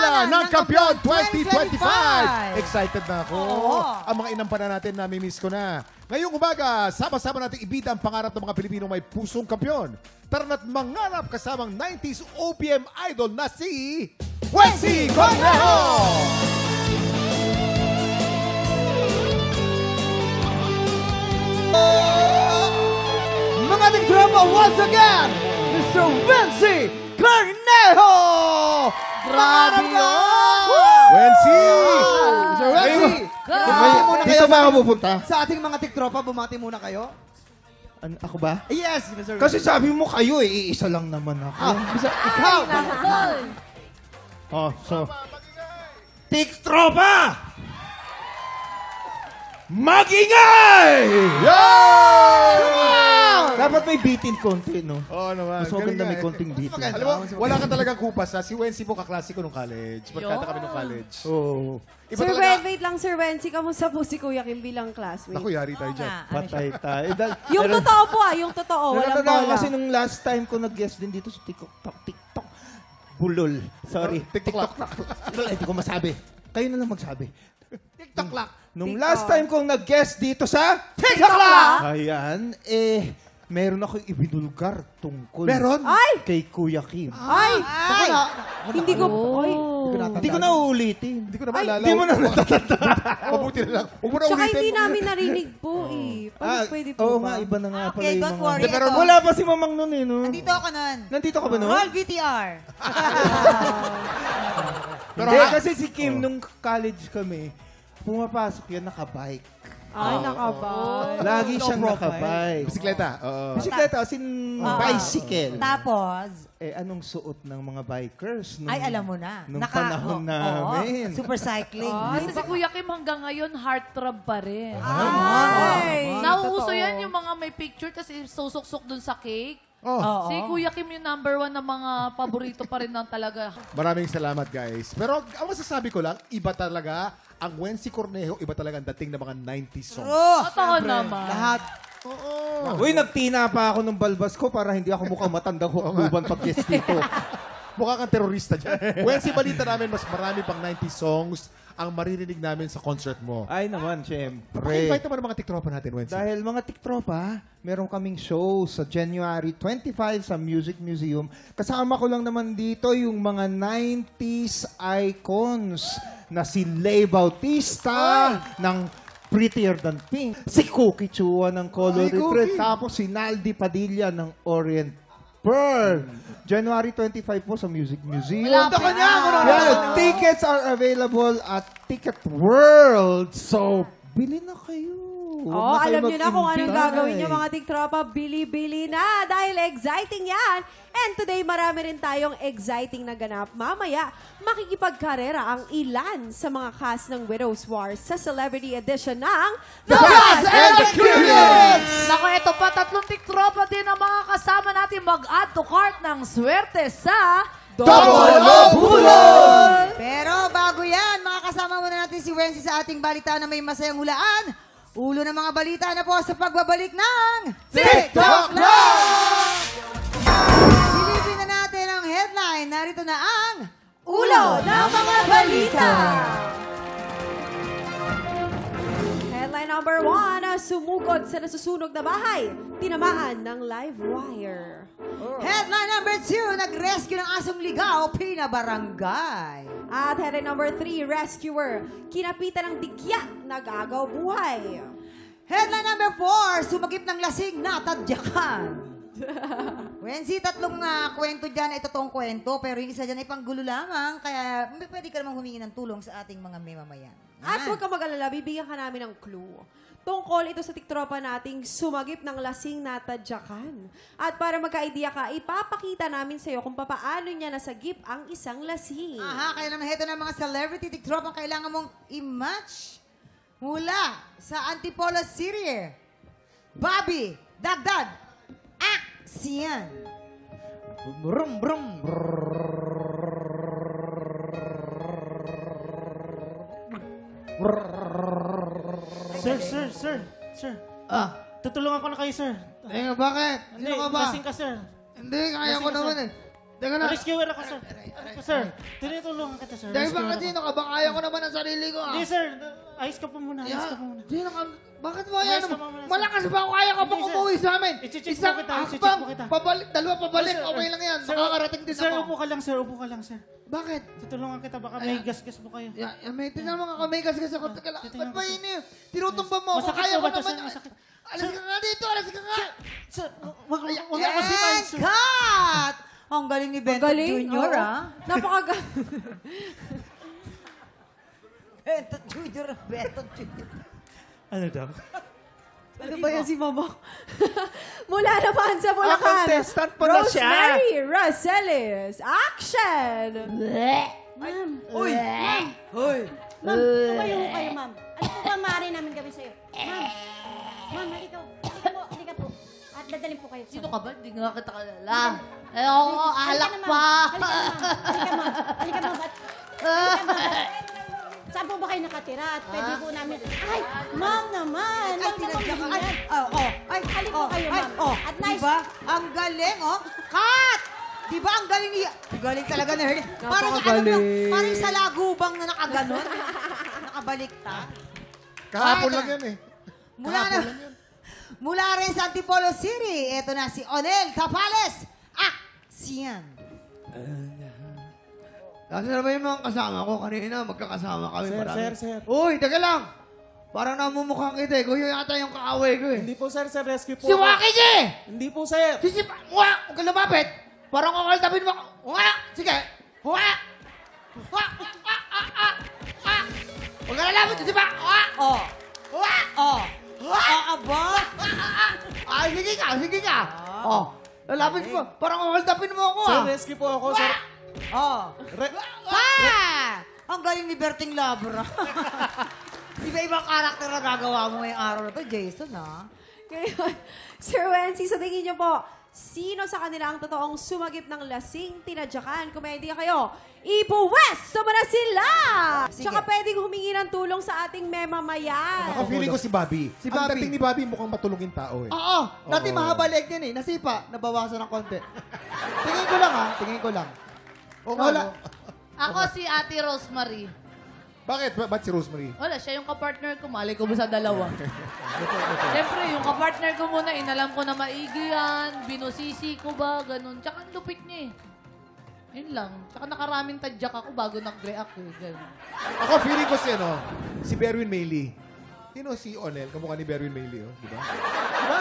Bola ng Kampiyon 2025! 2025! Excited na ako. Ang mga inampana natin, nami-miss ko na. Ngayong umaga, sama-sama natin ibida ang pangarap ng mga Pilipinong may pusong kampiyon. Tara na't mangarap kasamang 90s OPM idol na si Wency Cornejo! Mga drama once again, Mr. Wency Cornejo! Grabe yun! Wency! Mr. Wency! Bumati muna kayo Dito ba ako pupunta? sa ating mga tiktropa, bumati muna kayo. Ako ba? Yes, Mr. Wency. Kasi sabi mo kayo iisa lang naman ako. Ikaw! Oh, so... Tiktropa! Magingay! Dapat may bitin konti, no? Oo naman. Mas maganda may konting bitin. Alam mo, wala ka talagang kupas ha. Si Wency po kaklasiko nung college. Magkata kami nung college. Oo. Iba Sir talaga. wait lang, Sir Wency. Kamusta po si Kuya Kim bilang classmate? Naku, yari tayo dyan. Patay tayo. Yung totoo po yung totoo. Walang bola. Kasi nung last time ko nag-guest din dito sa TikTok. Bulol. Sorry. TikTok. Hindi ko masabi. Kayo na lang magsabi. TikTok lang. Nung last time kong nag-guest dito sa TikTok lang! Ayan, meron ako ibinulgar tungkol Meron? Ay! kay Kuya Kim. Ay! Hindi ko... Ay! Hindi ko na uulitin. Hindi ko na maalala. Hindi mo na natatanda. Mabuti na lang. Huwag mo na Tsaka ulitin. hindi namin narinig po eh. Paano pwede po Oo ba? nga, iba na nga pala Okay, yung don't mga... worry. Pero Ito. Wala pa si Mamang nun eh, no? Nandito ako nun. Nandito ka ba nun? Roll VTR. Pero Hindi, ha? kasi si Kim, nung college kami, pumapasok yan nakabike. Ay, nakabay. Lagi siyang nakabike. Bisikleta. Oo. Bisikleta, as in bicycle. Tapos, Anong suot ng mga bikers? ay alam mo na. Nung panahon namin. Super cycling. Kasi si Kuya Kim hanggang ngayon, heartthrob pa rin. Ay! Nauuso Totoo. yan yung mga may picture kasi susok-sok dun sa cake. Oo. Si Kuya Kim yung #1 na mga paborito pa rin ng talaga. Maraming salamat, guys. Pero ang masasabi ko lang, iba talaga ang Wency Cornejo, iba talaga ang dating ng mga 90s songs. Totoo naman. Lahat. Uy, nagtina pa ako ng balbas ko para hindi ako mukhang matandang hukluban pag-guest dito. Mukha kang terorista dyan. Wency, balita namin, mas marami pang 90s songs ang maririnig namin sa concert mo. Ay naman, syempre. Paki-invite naman ang mga tiktropa natin, Wency. Dahil mga tiktropa, meron kaming show sa January 25 sa Music Museum. Kasama ko lang naman dito yung mga 90s icons na si Lay Bautista ng Prettier Than Pink, si Cookie Chua ng Color Retreat, tapos si Naldi Padilla ng Orient Pearl. January 25 po sa Music Museum. Yeah, tickets are available at Ticket World. So, bili na kayo. Oh, alam niyo na kung anong mag-invite. gagawin niyo mga tiktropa. Bili-bili na dahil exciting yan. And today, marami rin tayong exciting na ganap. Mamaya, makikipagkarera ang ilan sa mga cast ng Widow's Wars sa Celebrity Edition ng The Fast and the Curious! Naku, ito pa, 3 tiktropa din ang mga kasama natin mag-add to cart ng swerte sa... Pero bago yan, mga kasama muna natin si Wency sa ating balita na may masayang hulaan. Ulo ng mga balita na po sa pagbabalik ng TikTok Lang! Silipin na natin ang headline. Narito na ang Ulo ng mga balita! Headline number 1, sumugod sa nasusunog na bahay. Tinamaan ng live wire. Headline number 2, nag-rescue ng asong ligaw, pinabarangay. At headline number 3, rescuer. Kinapitan ng dikya, nagagaw buhay. Headline number 4, sumagip ng lasing, natadyakan. Wency, 3 kwento dyan ay totoong kwento, pero yung isa dyan ay panggulo lamang, kaya pwede ka namang humingi ng tulong sa ating mga mamamayan. At huwag ka mag-alala, bibigyan ka namin ng clue. Tungkol ito sa tiktropa nating sumagip ng lasing natadyakan. At para magka-idea ka, ipapakita namin sa'yo kung paano niya nasagip ang isang lasing. Aha, kaya naman ito ng mga celebrity tiktropa ang kailangan mong i-match mula sa Antipolo City. Bobby, Dagdag, Action! Brum, brum. Sir. Tutulungan ko na kayo, sir. Bakit? Hindi, Sino ka ba? lasing ka, sir. Hindi, kaya ko naman eh. Teka na. Rescuer ako, sir. Ano po, sir? Tinutulungan kita, sir. Dahil Rescuer bakit ako. sino ka? Baka kaya ko naman ang sarili ko, ah. Hindi, sir. Ayos ka po muna. Ayos ka po muna. Sino ka? Bakit mo yan? Ayos ka pa muna, sir. Malakas pa ako, kaya ka pa Hindi, sir. umuwi sa amin. I-check Isang po kita, i-check hakbang, po kita. pabalik, dalawa pabalik, Sir, okay lang yan. sir, Makakarating din Sir, ako. upo ka lang, sir. Upo ka lang, sir. Bakit? Tutulungan kita. Baka may gas-gas po kayo. May tinama ka kami kasi ako. Teka lang, titingnan ba't ba ko, sir. ini? Tinutumba mo ako, Masakit kaya po ko ba to, naman. sir? Masakit. Alas ka nga dito, alas ka nga. Sir, wag ako sipain, And sir. cut! Ang galing ni Benton Galing. Jr., oo. ah. Napakagaling. Benton Jr., Benton Jr. Ano daw? Ano ba yan si Mama? Mula naman sa Bulacan. contestant pala siya. Rosemary Roselis. Action! Ma'am. Uy! Uy! Ma'am, tumayo ko kayo, ma'am. Ano po ba maaari namin gawin sa'yo? Ma'am. Ma'am, halika po. Halika po. At dadalhin po kayo. Sino ka ba? Hindi nga kita kalala. Eh, oo, alak pa. Halika, ma'am. Halika, ma'am. Halika, ma'am. Saan po ba kayo nakatira? At pwede po namin... Ay, ma'am naman. Ay, Ma'am tinadya ka. naman. Ay, oh. Ay, Halika oh, kayo, ay, ma'am. oh. At nice. Diba? Ang galing, oh. Cut! Diba ang galing niya? Galing talaga ni Herlin. Parang sa ano lang, parang sa lagubang na nakaganon. Nakabaliktad. Kahapon lang yan eh. Mula na, mula rin sa Antipolo City, eto na si Onel Tapales. Action! Nasaan na ba yung mga kasama ko kanina? Magkakasama kami Sir, marami. sir. Uy, teka lang. Parang namumukhang kita eh. Kuya yata yung kaaway ko eh. Hindi po, sir. Sir, rescue po. Si Waki eh! Hindi po, sir. Huwag ka lumapit! Parang kakaldapin mo. Huwag! Sige! Huwag! Huwag! Huwag ka lalapit! Sige ba? Huwag! Oh, Huwag! oh. Oh, aba. Ay, sige ka! Sige ka! Oh, lalapit mo. Parang kakaldapin mo ako Sir, ah. rescue po ako, sir. Oh. Ang galing ni Berting Labra. Iba-ibang karakter na gagawa mo ngayong araw na to, Jason, ha? Ngayon, Sir Wency, sa tingin niyo po, sino sa kanila ang totoong sumagip ng lasing tinadyakan? Kung may idea kayo, ipuwes mo na sila! Sige. Tsaka pwedeng humingi ng tulong sa ating memamayan. Ako feeling ko si Bobby. Si Ang Bobby. dating ni Bobby mukhang matulungin tao eh. Oo, dati Oo. mahaba leg yan eh. Nasipa, nabawasan ng konti. Tingin ko lang ha, tingin ko lang. Oo nga, Wala. no? Ako si Ate Rosemary. Bakit? Ba't si Rosemary? Wala, siya yung kapartner ko. Mali ko ba sa dalawa? Siyempre, yung kapartner ko muna, inalam ko na maigi yan. Binusisi ko ba, ganun. Tsaka ang lupit niya eh. Yun lang. Tsaka nakaraming tadyak ako bago nag-react eh. Ganun. Ako feeling ko si Berwin Mayley. Sino si Onel? Kamukha ni Berwin Mayley, oh. Di ba?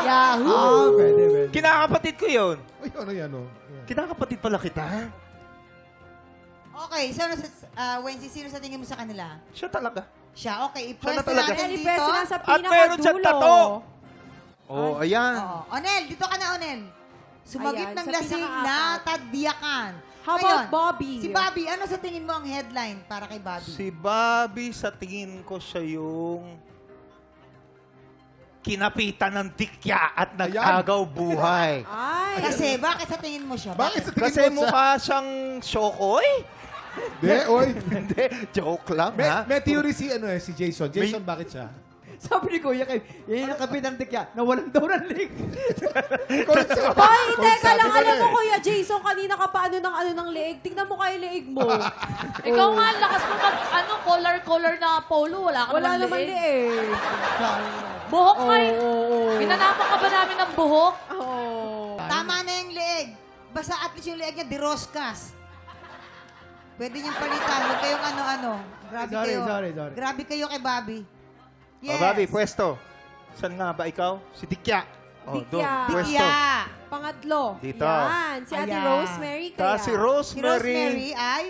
Yahoo! Pwede. Kinakapatid ko yun. Ay, ano yan, oh. Yan. Kinakapatid pala kita. Okay, Wency, sino sa tingin mo sa kanila? Siya talaga. Siya, okay. Siya na I-pwesto talaga. natin Ayan, dito. ipwesto na sa At meron siyang tato. pinakadulo. Oh, ayan. Oo. Onel, dito ka na, Onel. Sumagip Ayan, ng sa lasing pinakaapat. na tadyakan. How Ngayon, about Bobby? Si Bobby, ano sa tingin mo ang headline para kay Bobby? Si Bobby, sa tingin ko siya yung kinapitan ng dikya at nag-agaw buhay. Ay, Kasi, bakit sa tingin mo siya? Bakit sa tingin Kasi mo mukha siyang syokoy. Hindi, oy. Hindi, joke lang ha. May theory si Jason. Jason, bakit siya? Sabi ni Kuya Kim, yan yung kapitang dikya, nawalan daw ng leg. Hoy, teka lang, alam mo Kuya Jason, kanina ka pa ng leeg. Tingnan mo kayo leeg mo. Ikaw nga, ang lakas mo mag, color na polo. Wala ka Wala naman leeg. Buhok nga eh. Pinanapak ka ba namin ng buhok? Oh. Tama na yung leeg. Basta at least yung leeg niya, diroskas. Pwede niyang palitan. Huwag kayong ano-ano. Grabe Sorry, kayo. sorry. Grabe kayo kay Bobby. Yes. Oh, Bobby, pwesto. Saan nga ba ikaw? Si Dikya. Oh, Dikya. doon. Pwesto. Dikya. Pangatlo. Dito. Yan, si Ate Ayan. Rosemary kaya. Ta si Si Rosemary. Rosemary ay...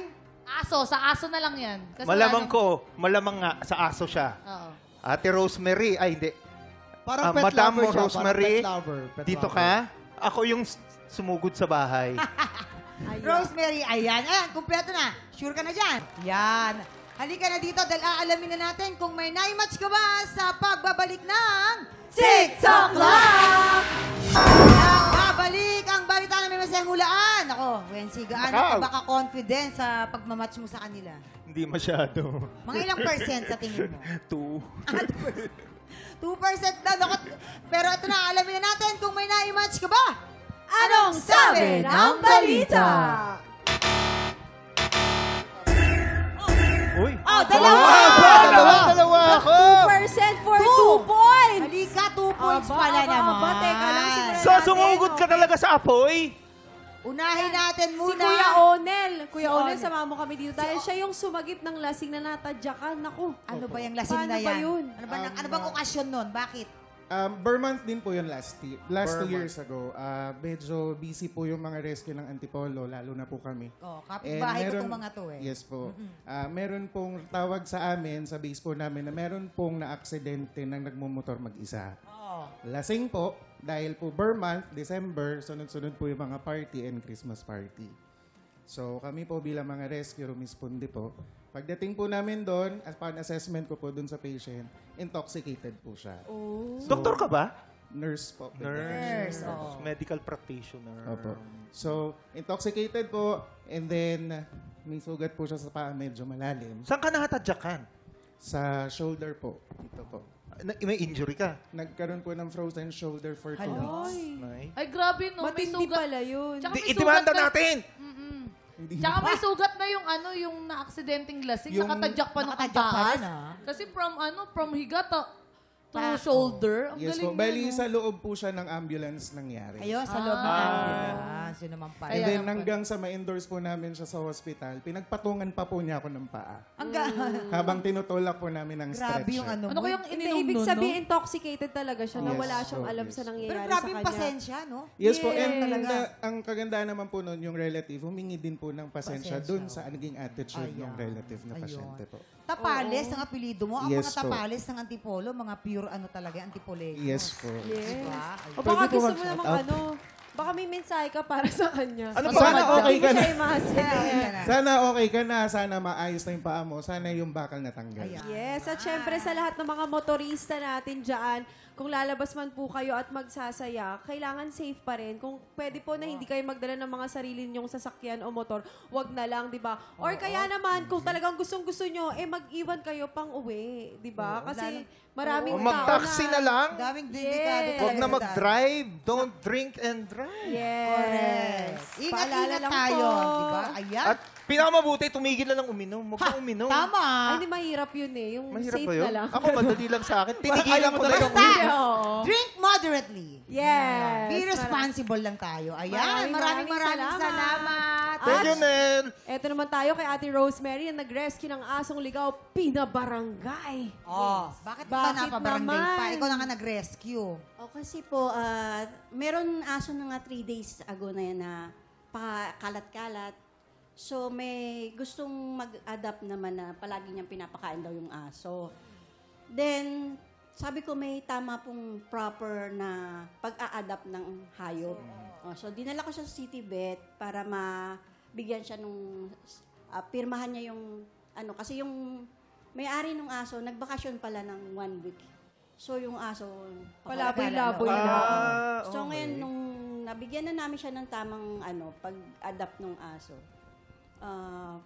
Aso, sa aso na lang yan. Kasi Malamang wala ko, malamang nga sa aso siya. nang- Oo. Ate Rosemary, ay hindi. Parang Ah, pet Madam lover siya. Rosemary, Parang pet lover. Pet dito lover. ka. Ako yung sumugod sa bahay. Ayan. Rosemary, ayan. Ayan, kumpleto na. Sure ka na dyan? Yan. Halika na dito dahil aalamin na natin kung may naimatch ka ba sa pagbabalik ng TikTok Live! Babalik ang balita na may masayang hulaan. Ako, Wency, gaano ka Nakaw. baka confident sa pagmamatch mo sa kanila? Hindi masyado. Mga ilang percent sa tingin mo? 2. 2% na. Naku, pero ito na, alamin na natin kung may naimatch ka ba. Anong sabi ng balita? Dalawa ako! 2% for 2 points! Halika, 2 points pala aba, naman. teka lang, simulan So, natin. sumugod ka talaga sa apoy? Unahin natin Si muna. Kuya Onel. Kuya Si Onel, Onel. sama mo kami dito dahil siya yung sumagip ng lasing na natadyakan. Naku. Ano ba yung lasing Paano na ba yan? yun? Ano bang okasyon nun? Bakit? Burmonth din po yun last 2 years ago. Medyo busy po yung mga rescue ng Antipolo, lalo na po kami. Oh, kapitbahay ko itong mga to eh. Yes po. Meron pong tawag sa amin, sa base po namin, na meron pong na-aksidente ng nagmumotor mag-isa. Oh. Lasing po, dahil po Burmonth, December, sunod-sunod po yung mga party and Christmas party. So kami po bilang mga rescue, rumisponde po. Pagdating po namin doon, as upon assessment ko po doon sa patient, intoxicated po siya. Doktor ka ba? Nurse po. Nurse, oo. Medical practitioner. Opo. So, intoxicated po, and then may sugat po siya sa paa, medyo malalim. Saan ka nakatadyakan? Sa shoulder po, dito po. May injury ka? Nagkaroon po ng frozen shoulder for 2 weeks. Ay, grabe, no? May Matindi sugat. pala yun. Tsaka may Itimanda sugat na- natin! Hindi Tsaka may sugat na yung na-aksidenteng lasing. Yung- Nakatadyak pa ng Nakatadyak pa taas. rin, ah. Kasi from higa to shoulder. Ang Yes galing po. Bali, niya, no? sa loob po siya ng ambulance nangyari. Ayun, sa loob ng ambulance. Yun naman pala. And Kaya then naman. hanggang sa ma-endorse po namin siya sa hospital, pinagpatungan pa po niya ako ng paa. Habang tinutulak po namin ng Grabe stretcher. yung ano Ano mo. kayang Hindi, ininom ibig nun, sabihin, no? intoxicated talaga siya na Yes, wala siyang po, alam yes. sa Pero nangyayari grabe sa yung kanya. pasensya, no? Yes po, Yes. and Talaga. ang kagandahan naman po nun, yung relative, humingi din po ng pasensya dun sa naging attitude ng relative na Ayun. pasyente po. Tapales ang apelido mo. Ang Yes mga po. tapales ng Antipolo, mga pure ano talaga, Antipolego. Yes po. Yes. Diba? O baka Pwede po gusto mo mag-shout namang out. ano, baka may mensahe ka para sa kanya. Ano ba? Sana okay ka na. Sana okay ka na. Sana maayos na yung paa mo. Sana yung bakal natanggal. Ayan. Yes, at syempre sa lahat ng mga motorista natin dyan, kung lalabas man po kayo at magsasaya, kailangan safe pa rin. Kung pwede po na hindi kayo magdala ng mga sarili ninyong sasakyan o motor, wag na lang, di ba? Or kaya naman, kung talagang gustong-gusto nyo, mag-iwan kayo pang uwi, di ba? Kasi maraming O tao mag-taxi na lang? Daming delikado Yes. talaga. Huwag na sa mag-drive. Don't drink and drive. Yes. Ingat-ingat Paalala lang tayo, po. di ba? Ayan. At pinakamabuti, tumigil na lang uminom. Huwag na uminom. Tama. Ay, hindi mahirap yun eh. Yung Mahirap safe ba yun? na lang. Ako, madali lang sa akin. Tinigilan ko na lang. Basta, Oo. drink moderately. Yes. Be responsible lang tayo. Ayan. Maraming Maraming salamat. Thank you, Nel. Eto naman tayo kay Ate Rosemary na nag-rescue ng asong ligaw, pinabarangay. Oh, bakit ka Bakit napabarangay pa? naman? Ikaw na nga nag-rescue. O kasi po, meron aso na nga 3 days ago na yan na pakalat-kalat. So may gustong mag-adapt naman na palagi niyang pinapakain daw yung aso. Then, sabi ko may tama pong proper na pag-a-adapt ng hayop. So dinala ko siya sa City Vet para mabigyan siya nung pirmahan niya yung ano kasi yung may-ari ng aso nagbakasyon pala ng 1 week. So yung aso Palaboy-laboy Ah, na. So ngayon nung nabigyan na namin siya ng tamang pag-adapt ng aso.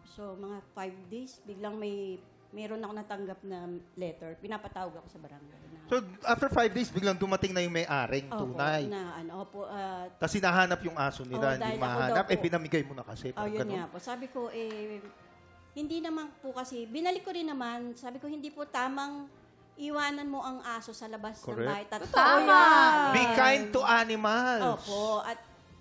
So mga 5 days biglang meron ako natanggap na letter. Pinapatawag ako sa barangay. So, after 5 days, biglang dumating na yung may-aring Opo, tunay. Kasi nahanap yung aso nila, dahil hindi ako mahanap. daw po. Pinamigay mo na kasi. Oh, yun Ganun. nga po. Sabi ko, hindi naman po kasi, binalik ko rin naman, sabi ko, hindi po tamang iwanan mo ang aso sa labas ng Correct. bahay. Tama! Be kind to animals. Opo. At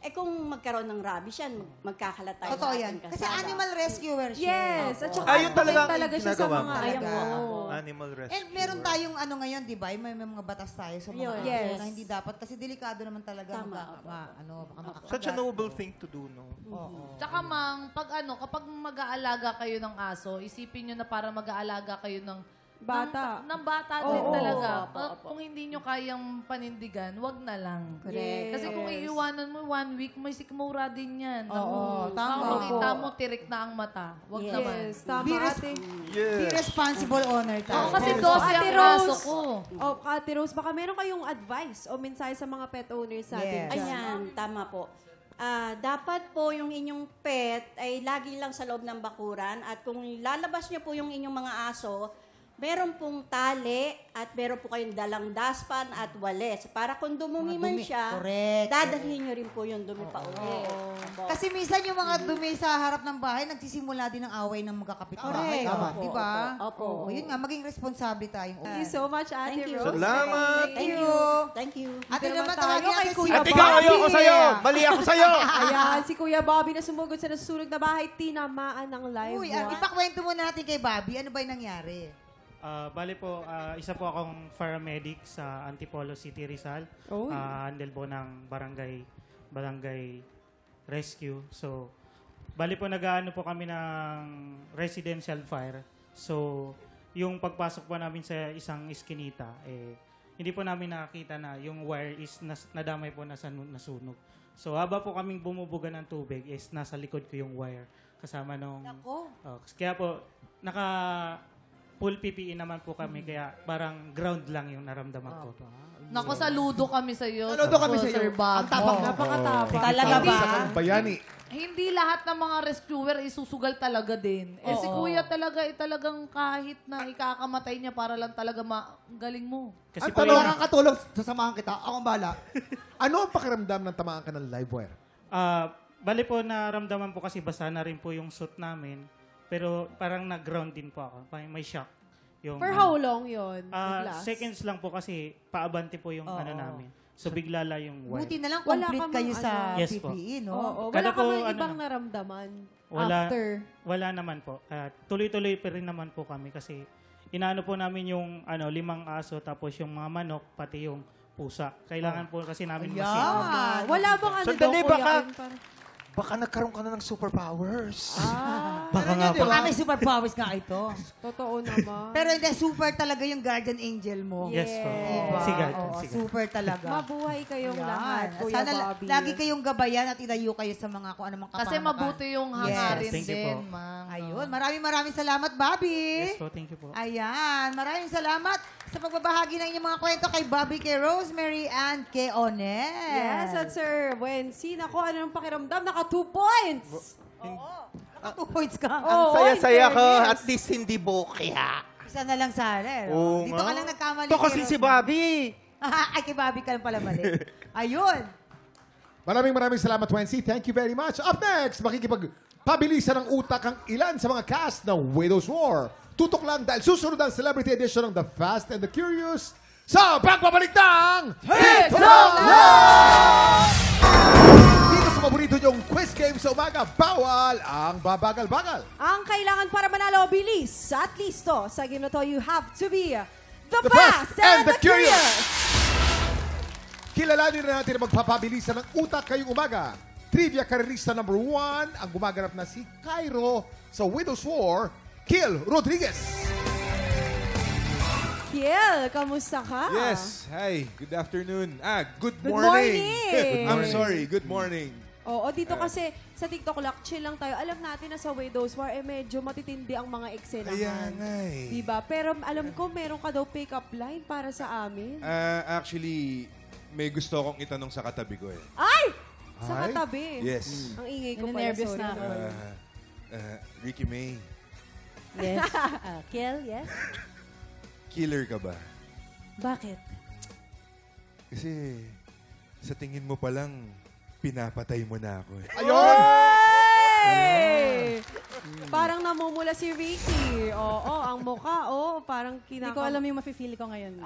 kung magkaroon ng rabies yan, magkakalat tayo Totoo sa yan. ating Kasi kasada. animal rescuer siya. Yes, at saka Ayun talaga ang talaga siya sa ginagawa mga mo. Ayan ano. po. Animal rescue. And meron tayong ano ngayon, di ba? May mga batas tayo sa mga Yun. aso Yes. na hindi dapat. Kasi delikado naman talaga. Tama. Baka makakagat. Such a noble thing to do, no? Oo. Tsaka mang, kapag mag-aalaga kayo ng aso, isipin nyo na para mag-aalaga kayo ng Bata. Ng bata din Oo. talaga. Opo, opo. Kung hindi nyo kayang panindigan, wag na lang. Correct. Kasi kung iiwanan mo 1 week, may sikmura din yan. Oo, tama. Baka makita mo, tirik na ang mata. Wag Yes. naman. Yes, tama Be res- ate. Be responsible owner tayo. Oo, kasi Yes. 12 Ate ang Rose. aso ko. Ate Rose, baka meron kayong advice o mensahe sa mga pet owners natin Yes. dyan. Ayan, tama po. Dapat po yung inyong pet ay lagi lang sa loob ng bakuran at kung lalabas niyo po yung inyong mga aso, Meron pong tali at meron po kayong dalang daspan at walis. Para kung dumumi Mga man dumi. siya, Correct. dadalhin nyo rin po yung dumi pa uwi. Opo. Kasi minsan yung mga dumi sa harap ng bahay, nagsisimula din ng away ng magkakapit bahay. Correct. Opo, Di ba? opo, opo. Yun nga, maging responsable tayong. Thank you so much, Ate Thank you. Rose. Salamat. Thank you. Thank you. Ate Dito naman tayo tawagin kay natin si Kuya At ikaw, Bobby. ayoko sa'yo. Mali ako sa'yo. Ayan, si Kuya Bobby na sumugod sa nasusunog na bahay, tinamaan ng live Uy, one. ipakwento muna natin kay Bobby. Ano ba yung nangyari? Bali po, isa po akong paramedic sa Antipolo City, Rizal. Oy. Handle po ng barangay rescue. So, bali po nag-aano po kami ng residential fire. So, yung pagpasok po namin sa isang iskinita, hindi po namin nakakita na yung wire is nadamay po na nasunog. So, haba po kaming bumubuga ng tubig is nasa likod ko yung wire kasama nung... Ako. Kaya po, full PPE naman po kami, kaya parang ground lang yung naramdaman ko. Naku, saludo kami sa iyo. Saludo kami sa iyo. Sir Bob. Ang tapang mo. Napakatapang. Talaga ba? Isang bayani. Hindi lahat ng mga rescuer isusugal talaga din. Si Kuya talagang kahit na ikakamatay niya para lang talaga galing mo. Kasi Ang po tanong, yung, nakakatulong, sasamahan kita. Akong bahala. Ano ang pakiramdam ng tamaan ka ng live wire? bali po naramdaman po kasi basa na rin po yung suit namin. Pero parang nag-ground din po ako. May shock. Yung, For how long yun? Nag-last? seconds lang po kasi paabante po yung ano namin. So bigla la yung wire. Buti na lang Wala complete ka kayo mang sa ano. Yes po. PPE, no? Oo, Kada wala ka po, mang ano ibang na. naramdaman Wala, after. wala naman po. Tuloy-tuloy pa rin naman po kami kasi inaano po namin yung 5 aso tapos yung mga manok pati yung pusa. Kailangan po kasi namin Ayan. Wala bang ano Sandali, daw, kuya? baka- Yun, parang- Baka nagkaroon ka na ng superpowers. Baka nga po. Baka may superpowers nga ito. Totoo naman. Pero hindi, super talaga yung guardian angel mo. Yes po. Diba? Sigat. Oo, sigat. super talaga. Mabuhay kayong Yan. lahat, Kuya Sana Bobby. lagi kayong gabayan at ilayo kayo sa mga kung anumang kapamakan. Kasi mabuti yung hangarin Thank you din, po. ma'am. Ayun, maraming salamat, Bobby. Yes po, thank you po. Ayan, maraming salamat sa pagbabahagi ng inyong mga kwento kay Bobby, kay Rosemary, and kay Onet. Yes, at Sir Wency, nako, ano yung pakiramdam? Naka 2 points! 2 points ka. Oo, Ang saya-saya in ko. fairness. At least hindi bokya. Isa na lang sana. Oo Dito ka nga. lang nagkamali. Ito kasi kay si Rosemary. Bobby. Ay, kay Bobby ka lang pala mali. Ayun. Maraming salamat, Wency. Thank you very much. Up next, makikipagpabilisan ng utak ang ilan sa mga cast ng Widow's War. Tutok lang dahil susunod ang celebrity edition ng The Fast and the Curious sa pagbabalik ng Hit Dito sa paborito niyong quiz game sa umaga, bawal ang babagal-bagal. Ang kailangan para manalo, bilis at listo. Sa game na to, you have to be the The fast and the curious. Kilalanin na natin ang magpapabilisan ng utak kayong umaga. Trivia karerista number 1, ang gumaganap na si Cairo sa Widow's War, Kiel Rodriguez. Kiel, kamusta ka? Yes. Hi. Good afternoon. Good Good morning. morning. I'm sorry. Good morning. Oo, dito kasi sa TikTok lang, chill lang tayo. Alam natin na sa Widow's War, medyo matitindi ang mga eksena. Ayan nga eh. Diba? Pero alam ko, meron ka daw pick-up line para sa amin. Actually, may gusto akong itanong sa katabi ko eh. Ay! Sa Ay? katabi. Yes. Ang ingay ko pala. Nervous sorry na ako. Ricky May, Yes. Kel, yes? killer ka ba? Bakit? Kasi sa tingin mo pa lang, pinapatay mo na ako eh. Hey! Parang namumula si Ricky. Oo, ang mukha, parang Hindi ko alam yung mafe-feel ko ngayon.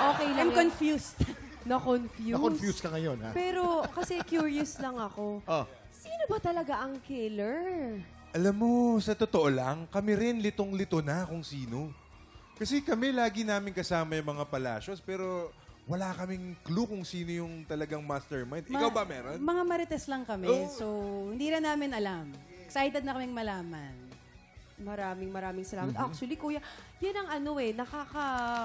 Okay lang. I'm yun. confused. Na-confused. Na-confuse ka ngayon, ha? Pero kasi curious lang ako. Oh. Sino ba talaga ang killer? Alam mo, sa totoo lang, kami rin litong-lito na kung sino. Kasi kami lagi namin kasama yung mga palasyos, pero wala kaming clue kung sino yung talagang mastermind. Ikaw ba meron? Mga marites lang kami, so hindi rin namin alam. Excited na kaming malaman. Maraming salamat. Actually, kuya, yan ang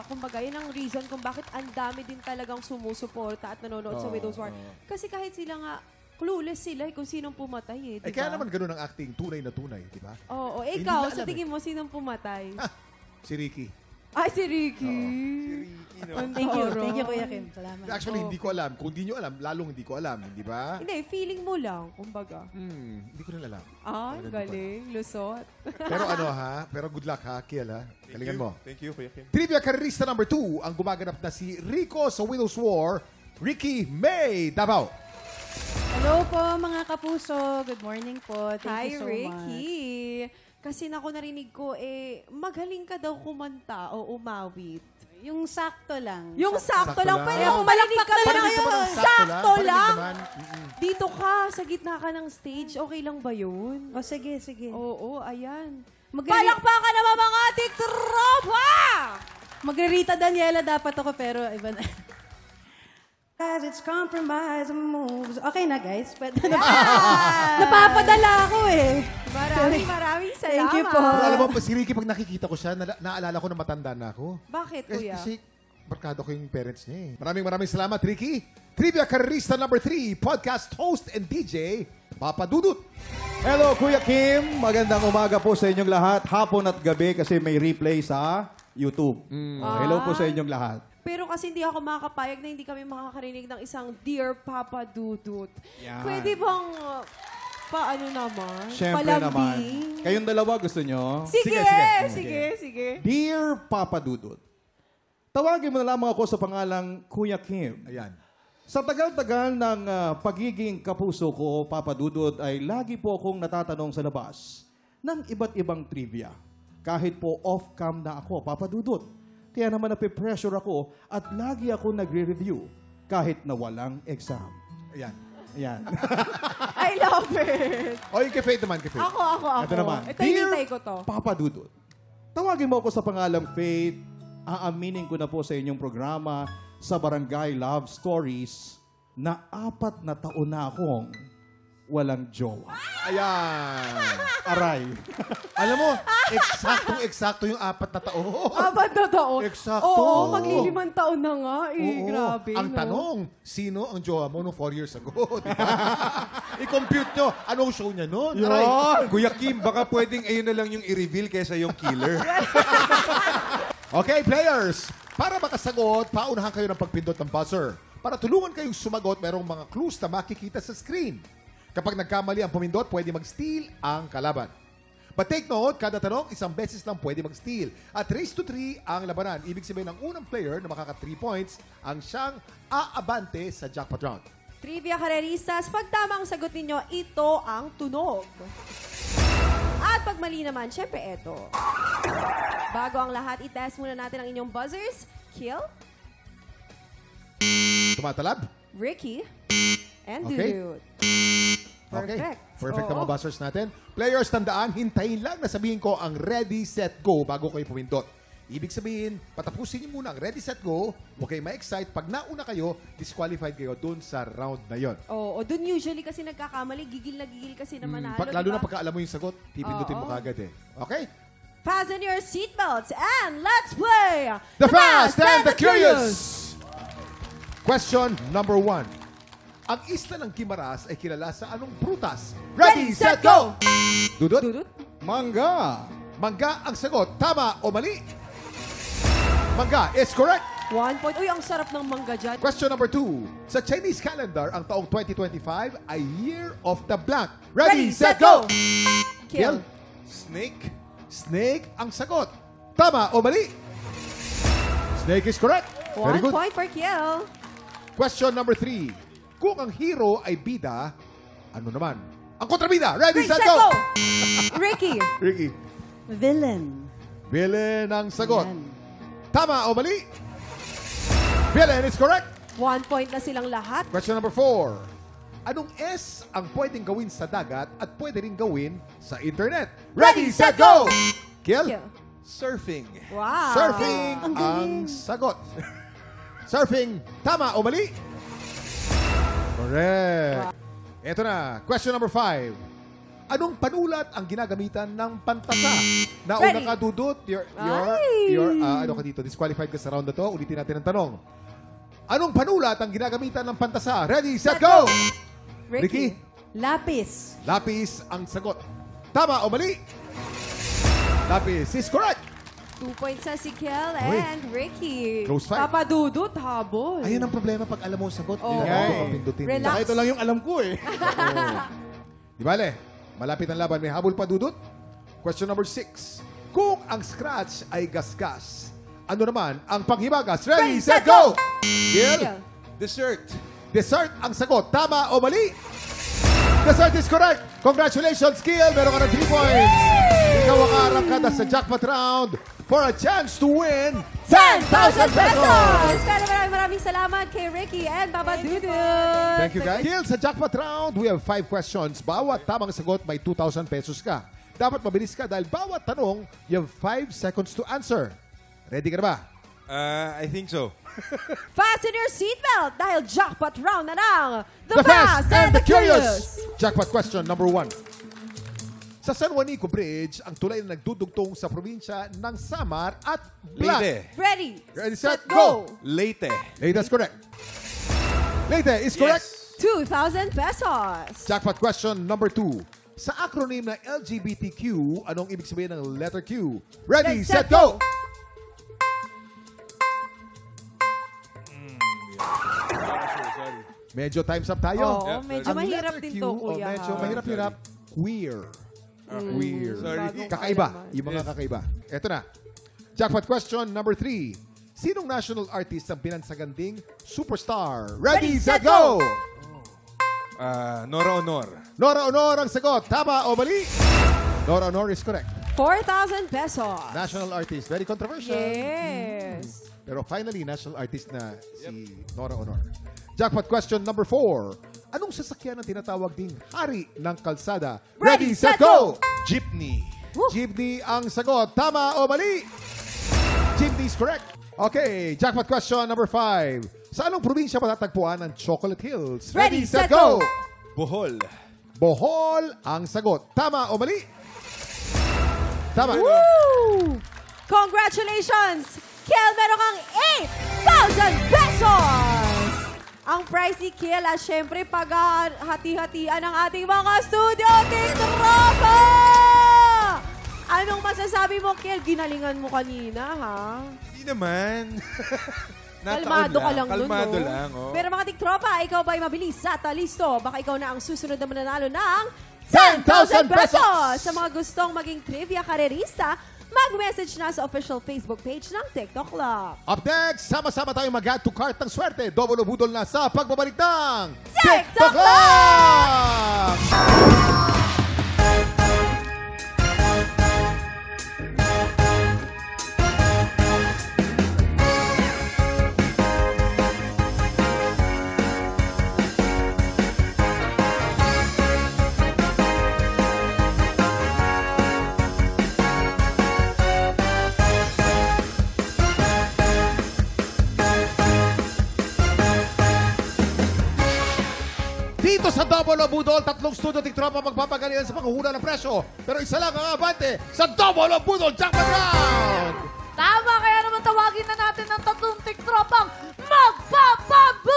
kumbaga, yan ang reason kung bakit ang dami din talagang sumusuporta at nanonood sa Widow's War. Kasi kahit sila nga, clueless sila kung sinong pumatay Eh, kaya naman ganun ang acting, tunay na tunay, di ba? Oo, Hindi ikaw, na sa alam tingin mo, sinong pumatay? Si Ricky. Ay, si Ricky. Thank you. Thank you, Kuya Kim. Salamat. Actually, hindi ko alam. Kung di nyo alam, lalong hindi ko alam. Di ba? Hindi, feeling mo lang, kumbaga. Hindi ko rin alam. Ay, galing. Lusot. Pero ano ha? Pero good luck ha, Kiel ha? Galingan mo. Thank you, Kuya Kim. Trivia karerista number 2, ang gumaganap na si Rico sa Widow's War, Ricky May Davao. Hello po, mga kapuso. Good morning po. Thank Hi, you so Ricky. Kasi naku narinig ko, magaling ka daw kumanta o umawit. much. Yung sakto lang. Yung sakto lang. Pwede Oo. ako marinig ka Parinig lang. naman ang Sakto Parinig lang. naman. Dito ka, sa gitna ka ng stage. Okay lang ba yun? O, sige, sige. Oo, ayan. Magre- Palakpakan naman mga ating tropa! Magre-Rita Daniela dapat ako, pero iba na. As it's compromise and moves. Okay na, guys. Pwede na. Napapadala ako eh. Maraming salamat. Thank you po. Pero alam mo, si Ricky, pag nakikita ko siya, naalala ko na matanda na ako. Bakit, kuya? Kasi barkado ko yung parents niya eh. Maraming salamat, Ricky. Trivia karerista number 3, podcast host and DJ, Papa Dudut. Hello, Kuya Kim. Magandang umaga po sa inyong lahat. Hapon at gabi kasi may replay sa YouTube. Hello po sa inyong lahat. Pero kasi hindi ako makakapayag na hindi kami makakarinig ng isang Dear Papa Dudut. Yan. Pwede bang paano naman? Siyempre naman. Palambing? Kayong dalawa gusto nyo? Sige. Dear Papa Dudut, tawagin mo na lamang ako sa pangalang Kuya Kim. Ayan. Sa tagal-tagal ng pagiging kapuso ko, Papa Dudut, ay lagi po akong natatanong sa labas ng iba't ibang trivia. Kahit po off-cam na ako, Papa Dudut. Kaya naman napipressure ako at lagi ako nagre-review kahit na walang exam. Ayan. Ayan. I love it. O yung kay Faith naman, kay Faith. Ako. Ito naman. Ito hinintay ko to. Papa Dudut, tawagin mo ako sa pangalang Faith. Aaminin ko na po sa inyong programa sa Barangay Love Stories na 4 na taon na akong walang jowa. Ayan. Aray. Alam mo, eksakto yung 4 na taon. 4 na taon? Eksakto. Oo, maglilimang taon na nga. Oo. Grabe, Ang no? tanong, sino ang jowa mo nung 4 years ago? Diba? I-compute nyo, anong show niya noon? Aray. Kuya Kim, baka pwedeng ayun na lang yung i-reveal kaysa yung killer. Okay, players. Para makasagot, paunahan kayo ng pagpindot ng buzzer. Para tulungan kayong sumagot, merong mga clues na makikita sa screen. Kapag nagkamali ang pumindot, pwede mag-steal ang kalaban. But take note, kada tanong, isang beses lang pwede mag-steal. At race to 3 ang labanan. Ibig sabihin ng unang player na makaka 3 points ang siyang aabante sa jackpot round. Trivia kareristas, pag tama ang sagot ninyo, ito ang tunog. At pag mali naman, syempre eto. Bago ang lahat, i-test muna natin ang inyong buzzers. Kill, Tumatalab? Ricky, and Okay. Dudut. Okay. Perfect. Perfect ang Oo. mga buzzers natin. Players, tandaan, hintayin lang na sabihin ko ang ready, set, go bago kayo pumindot. Ibig sabihin, patapusin niyo muna ang ready, set, go. Huwag kayo ma-excite. Pag nauna kayo, disqualified kayo dun sa round na yon. Oo, dun usually kasi nagkakamali, gigil na gigil kasi na manalo, Lalo na diba? pagka alam mo yung sagot, pipindutin mo Oo. kagad eh. Okay? Fasten your seatbelts and let's play The Fast and the Curious! Question number 1. Ang isla ng Guimaras ay kilala sa anong prutas? Ready, set, go! Dudut? Mangga. Mangga ang sagot. Tama o mali? Mangga is correct. 1 point. Uy, ang sarap ng mangga dyan. Question number 2. Sa Chinese calendar, ang taong 2025 ay Year of the Blank. Ready, set, go! Kill. Snake? Snake ang sagot. Tama o mali? Snake is correct. 1 Very good. point for Kill. Question number 3. Kung ang hero ay bida, ano naman? Ang kontrabida. Ready, set, go! Ricky. Ricky. Villain. Villain ang sagot. Yan. Tama o mali? Villain is correct. 1 point na silang lahat. Question number 4. Anong S ang pwedeng gawin sa dagat at pwede rin gawin sa internet? Ready, set, go! Kill? Kill. Surfing. Wow. Surfing Ang ang sagot. Surfing, tama o mali? Correct. Ito na, question number 5. Anong panulat ang ginagamitan ng pantasa? Nauna Ready. ka, Dudut. Ay. Ano ka dito? Disqualified ka sa round na to. Ulitin natin ang tanong. Anong panulat ang ginagamitan ng pantasa? Ready, set, go! Ricky. 2 points na si Kel Uy. and Ricky. Close fight. Papa Dudut, habol. Ayun ang problema pag alam mo ang sagot. Oo. Hindi Yeah. na papapindutin. Relax. Saka ito lang yung alam ko eh. Di bale, malapit ang laban. May habol pa, Dudut. Question number 6. Kung ang scratch ay gasgas, ano naman ang panghimagas? Ready, set, go! Gil, Dessert. dessert ang sagot. Tama o mali? Dessert is correct. Congratulations, Gil. Meron ka ng 3 points. Ikaw ang arangkada sa jackpot round for a chance to win 10,000 pesos! Pero maraming salamat kay Ricky and Papa Dudut. Thank you, guys. Gil, sa jackpot round, we have 5 questions. Bawat tamang sagot, may 2,000 pesos ka. Dapat mabilis ka dahil bawat tanong, you have 5 seconds to answer. Ready ka na ba? I think so. Fasten your seatbelt dahil jackpot round na ng The Fast and the Curious! Jackpot question number 1. Sa San Juanico Bridge, ang tulay na nagdudugtong sa probinsya ng Samar at Blanc. Leyte. Ready, Ready, set, go! Leyte. Leyte is correct. Leyte is correct. 2,000 pesos. Jackpot question number 2. Sa acronym na LGBTQ, anong ibig sabihin ng letter Q? Ready, set, go! Medyo time's up tayo. Oo, medyo Ang mahirap letter din Q, to, kuya. medyo ha? mahirap-hirap. Queer. Queer. Sorry. bagong Kakaiba. kaalaman. Yung mga kakaiba. Eto na. Jackpot question number 3. Sinong national artist ang pinansaganding superstar? Ready, set, go! Nora Honor. Nora Honor ang sagot. Tama o mali? Nora Honor is correct. 4,000 pesos. National artist. Very controversial. Yes. Pero finally, national artist na si Nora Honor. Jackpot question number 4. Anong sasakyan ang tinatawag ding hari ng kalsada? Ready, set, go! Jeepney. Jeepney ang sagot. Tama o mali? Jeepney is correct. Okay, jackpot question number 5. Sa anong probinsya matatagpuan ang Chocolate Hills? Ready, set, go! Bohol. Bohol ang sagot. Tama o mali? Tama. Woo! Congratulations! Kiel, meron kang 8,000 pesos! Ang prize ni Kiel, syempre, paghati-hatian ng ating mga studio tiktropa! Anong masasabi mo, Kiel? Ginalingan mo kanina, ha? Hindi naman. Kalmado ka lang dun, Kalmado no? lang, oh. Pero mga tiktropa, ikaw ba ay mabilis at talisto? Baka ikaw na ang susunod na mananalo ng 10,000 10,000 pesos! pesos! Sa mga gustong maging trivia karerista, mag-message na sa official Facebook page ng TikTok Club. Up next, sama-sama tayong mag-add to cart ng swerte. Double o budol na sa pagbabalik ng TikTok Club! Dito sa Double o Budol, 3 studio tiktropa magpapagalingan sa panghuhula ng presyo. Pero isa lang ang abante sa Double o Budol Jackpot Round! Tama, kaya naman tawagin na natin ang 3 tiktropang magpapabudol!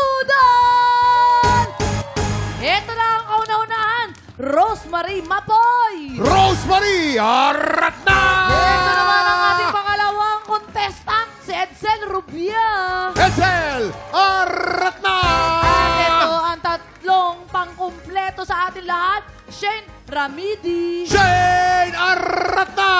Ito na ang kauna-unahan, Rosemary Mapoy! Rosemary Aratna! Ito naman ang ating pangalawang contestant, si Edsel Rubia. Edsel Aratna! At ito ang 3 pangkumpleto sa ating lahat, Shane Ramidi. Shane Aratna!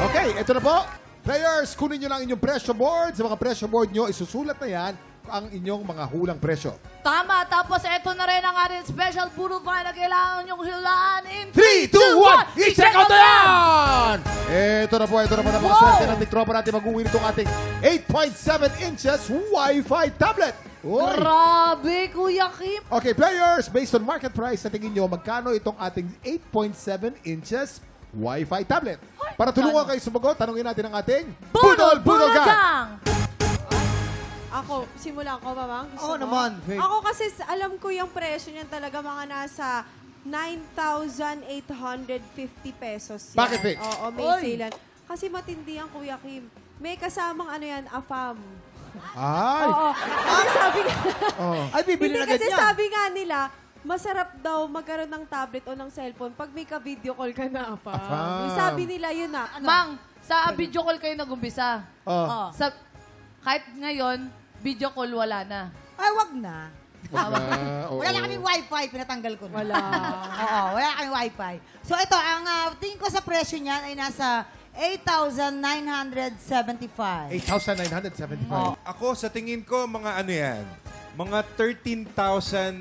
Okay, ito na po. Players, kunin nyo lang inyong presyo board. Sa mga presyo board nyo, isusulat na yan ang inyong mga hulang presyo. Tama, tapos ito na rin ang ating special puro file na kailangan nyong hulaan in 3, 2, 1, i-check out na yan! Ito na po na mga swerte ng tiktropa natin. Mag-uwi nitong ating 8.7 inches Wi-Fi tablet. Oy. Grabe, Kuya Kim. Okay, players, based on market price, sa tingin nyo, magkano itong ating 8.7 inches Wi-Fi tablet? Para tulungan kayo sumagot, tanungin natin ang ating Budol Gang! Ako, simulan ko, Mamang. Gusto Oo mo? naman, Faith. Ako kasi alam ko yung presyo niyan talaga mga nasa 9,850 pesos yan. Bakit, Faith? Oo, may Oy. sale yan. Kasi matindi ang Kuya Kim. May kasamang ano yan, AFAM. Ay! Oo. Kasi sabi nga, Ay, bibili hindi na agad kasi yan. sabi nga nila, masarap daw magkaroon ng tablet o ng cellphone pag may ka-video call ka na AFAM. AFAM. Yung sabi nila yun na. Mang, Sa video call kayo nag-umpisa. Oh. Sa, kahit ngayon, video call wala na. Ay, wag na. Oo. Wala na kaming wifi, pinatanggal ko na. Wala. Oo, wala kaming wifi. So ito, ang tingin ko sa presyo niyan ay nasa 8,975. 8,975. Ako, sa tingin ko, mga ano yan? Mga 13,950.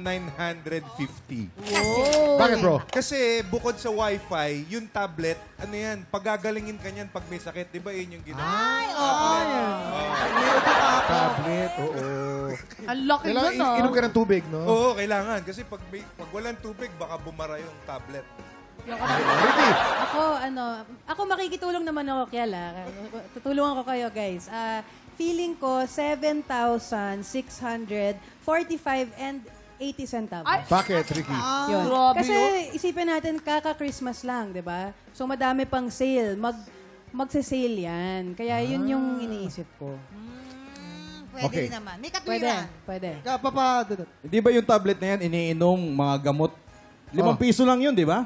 Bakit, bro? Kasi bukod sa wifi, yung tablet, ano yan, pagagalingin ka niyan pag may sakit. Di ba yun yung ginagawa? Ay, oo. Tablet, oo. Ang laki Kailangan nun, inom ka ng tubig, no? Oo, kailangan. Kasi pag walang tubig, baka bumara yung tablet. Ricky, Ako makikitulong naman ako kaya tutulungan ko kayo, guys. Feeling ko 7,645 and 80 centavos. bakit, Ricky? Yun. Grabe Kasi yun. isipin natin, kaka-Christmas lang, di ba? So madami pang sale. Magse-sale yan. Kaya yun yung iniisip ko. Pwede Okay. rin naman. May Pwede. katwiran. Pwede. Hindi ba yung tablet na yan, iniinom mga gamot? 5 piso lang yun, di ba?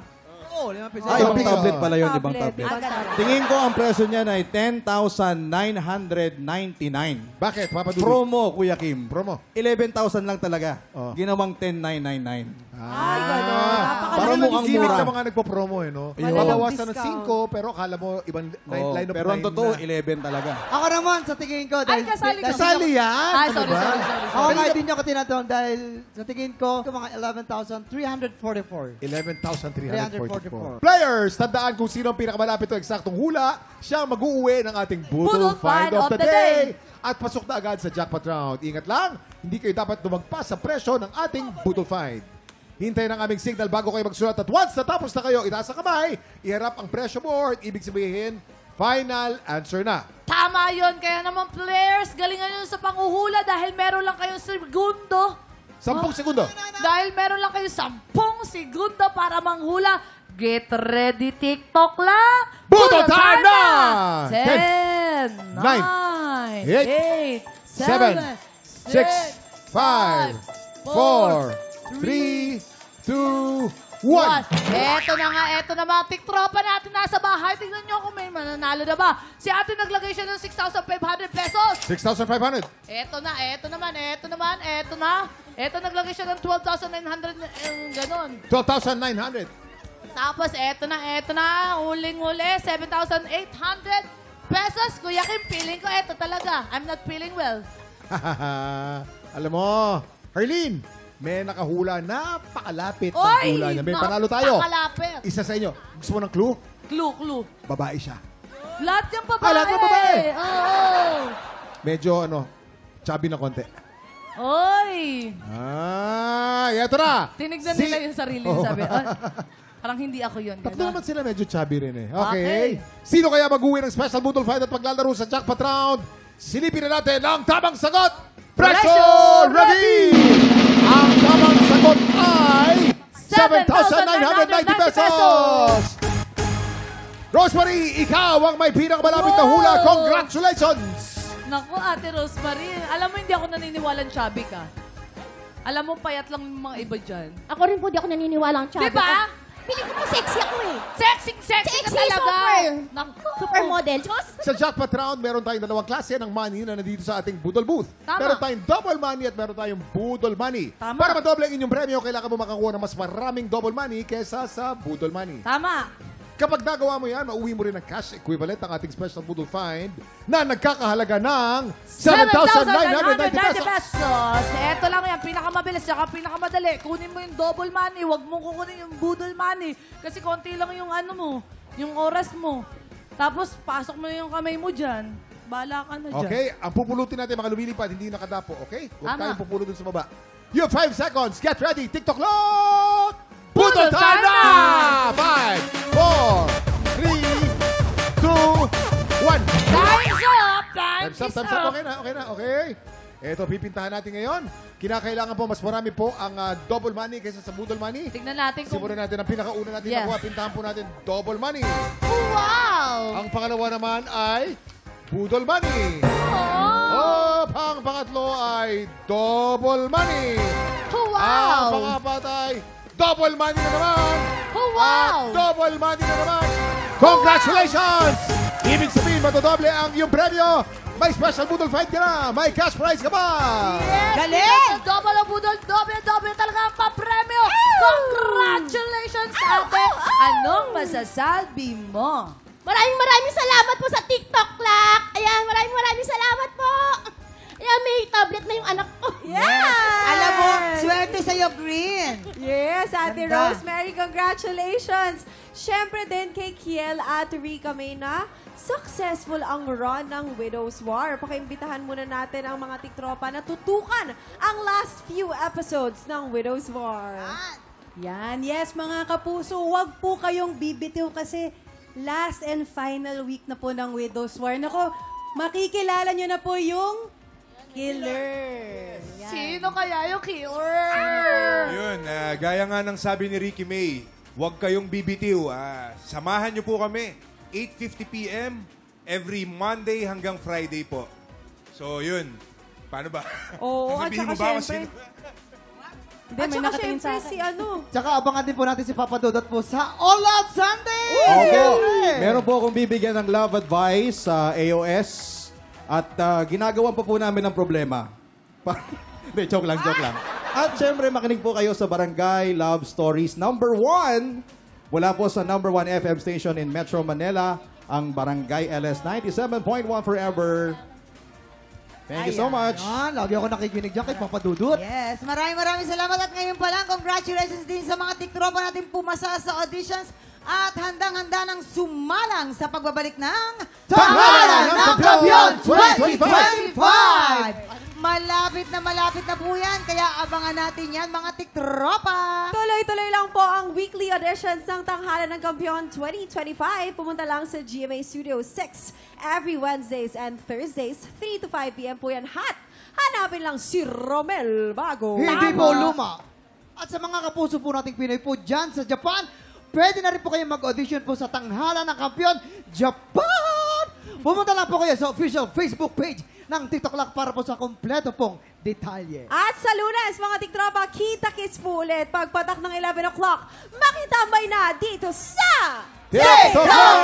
Oo, 5 piso. Ibang piso. tablet pala yun, ibang tablet. Ganun. Tingin ko ang presyo niyan ay 10,999. Bakit, Papa Dudu? Promo, Kuya Kim. Promo. 11,000 lang talaga. Oh. Ginawang 10,999. Ay, gano'n. Para mukhang Gimmick mura. ng mga nagpo-promo, eh, no? Ayun. Babawasan ng Discount. 5, pero akala mo ibang Oo, line of pero ang 9 totoo, na. 11 talaga. Ako naman, sa tingin ko, Ay, dahil... kasali ka. Kasali yan! Ah, Ano sorry, ba? sorry. Ako nga din niyo ko tinatanong dahil sa tingin ko, mga 11,344. 11,344. Players, tandaan kung sino ang pinakamalapit o eksaktong hula, siya ang mag-uuwi ng ating Budol Find of the Day. At pasok na agad sa jackpot round. Ingat lang, hindi kayo dapat dumagpas sa presyo ng ating Budol Find. Hintayin ang aming signal bago kayo magsulat at once natapos na kayo, itaas sa kamay, iharap ang pressure board, ibig sabihin, final answer na. Tama yun. Kaya naman, players, galingan nyo sa panguhula dahil meron lang kayong segundo. 10 segundo. Dahil meron lang kayong 10 segundo para manghula. Get ready, TikTok lang. Budol time na! 10, 9, 8, 7, 6, 5, 4, 3, 2, 1. Eto na nga, eto na mga tiktropa natin nasa bahay. Tingnan nyo kung may mananalo na ba. Si ate naglagay siya ng 6,500 pesos. 6,500. Eto na. Eto naglagay siya ng 12,900 ganon. 12,900. Tapos eto na. Uling-uli, 7,800 pesos. Kuya Kim, feeling ko eto talaga. I'm not feeling well. Alam mo, Harleen, may nakahula, napakalapit ng Oy! hula niya. May panalo tayo. Napakalapit. Isa sa inyo. Gusto mo ng clue? Clue. Babae siya. Lahat yung babae. Ah, lahat yung babae. Oo. Medyo, chubby na konti. Oy! Eto na. Tinignan nila yung sarili Oh. sabi. Parang hindi ako yun. Tatlo naman sila medyo chubby rin eh. Okay. Okay. Sino kaya mag-uwi ng special Budol Fight at maglalaro sa jackpot round? Silipin na natin ang tamang sagot. Pressure ready! Ang tamang sagot ay 7,990 pesos! Rosemary, ikaw ang may pinakamalapit na hula. Congratulations! Naku, Ate Rosemary. Alam mo, hindi ako naniniwalang chubby ka. Alam mo, payat lang yung mga iba dyan. Ako rin po, di ako naniniwala ang chubby Diba? ko. Piling ko po sexy ako eh. Sexy ka talaga. Supermodel. Diyos. Sa jackpot round, meron tayong dalawang klase ng money na nandito sa ating Budol Booth. Tama. Meron tayong double money at meron tayong Budol Money. Tama. Para madoble ang inyong premyo, kailangan mo makakuha ng mas maraming double money kesa sa Budol Money. Tama. Kapag nagawa mo yan, mauwi mo rin ang cash equivalent ng ating special Budol Find na nagkakahalaga ng 7,990 pesos. Ito lang yan, pinakamabilis, saka pinakamadali. Kunin mo yung double money, huwag mo kukunin yung budol money. Kasi konti lang yung yung oras mo. Tapos, pasok mo yung kamay mo dyan. Bahala ka na dyan. Okay, ang pupulutin natin mga lumilipad, hindi nakadapo, okay? Huwag Tama. tayong pupulo dun sa baba. You have 5 seconds. Get ready. TikTok clock! Budol time na! 5, 4, 3, 2, 1. Time's up! Time's up. Okay na. Ito, pipintahan natin ngayon. Kinakailangan po, mas marami po ang double money kaysa sa Budol Money. Tignan natin kung... Simulan natin ang pinakauna natin Yes. nakuha. Pintahan po natin double money. Wow! Ang pangalawa naman ay Budol Money. Ang pangatlo ay double money. Wow! Ang pangapat ay double money na naman. Wow! At double money na naman. Congratulations! Ibig sabihin madodoble ang iyong premyo. May special budol fight ka na. May cash prize ka pa. Galing! Double ang budol, double talaga ang papremyo. Congratulations, ate. Anong masasabi mo? Maraming salamat po sa TikTok, Lak. Ayan, maraming salamat po. Ayan, may tablet na yung anak ko. Alam mo, swerte sa'yo, Green. Yes, Ate Ganda. Rosemary, congratulations! Siyempre din kay Kiel at Rica Mayna, successful ang run ng Widow's War. Pakaimbitahan muna natin ang mga tiktropa na tutukan ang last few episodes ng Widow's War. Yan, yes mga kapuso, huwag po kayong bibitiw kasi last and final week na po ng Widow's War. Nako, makikilala nyo na po yung killer. Yan. Sino kaya yung killer? Yun, gaya nga ng sabi ni Ricky May, huwag kayong bibitiw. Samahan niyo po kami. 8:50 p.m. every Monday hanggang Friday po. So, yun. Paano ba? Oo, at Sasabihin saka mo ba kung syempre, sino? Hindi, at may saka nakatingin sa syempre akin. si ano. Tsaka abangan din po natin si Papa Dudut po sa All Out Sunday! Opo. Meron po akong bibigyan ng love advice sa AOS at ginagawan pa po namin ng problema. Hindi, joke lang. At syempre, makinig po kayo sa Barangay Love Stories #1 mula po sa #1 FM station in Metro Manila, ang Barangay LS 97.1 Forever. Thank you so much. Yan, lagi ako nakikinig dyan kay Papa Dudut. Yes, maraming salamat at ngayon pa lang, congratulations din sa mga tiktropa natin pumasa sa auditions at handang-handa ng sumalang sa pagbabalik ng Tanghalan ng Kampiyon 2025! Malapit na po yan, kaya abangan natin yan mga tiktropa. Tuloy-tuloy lang po ang weekly auditions ng Tanghalan ng Kampiyon 2025. Pumunta lang sa GMA Studio 6 every Wednesdays and Thursdays, 3 to 5 p.m. po yan. Hanapin lang si Romel Bago. Hindi po luma. At sa mga kapuso po nating Pinoy po dyan sa Japan, pwede na rin po kayo mag-audition po sa Tanghalan ng Kampiyon Japan! Pumunta lang po kayo sa official Facebook page ng TikTok Lak para po sa kompleto pong detalye. At sa Lunes, mga tiktropa, kita-kits po ulit. Pagpatak ng 11 o'clock, makitambay na dito sa TikTok Lak!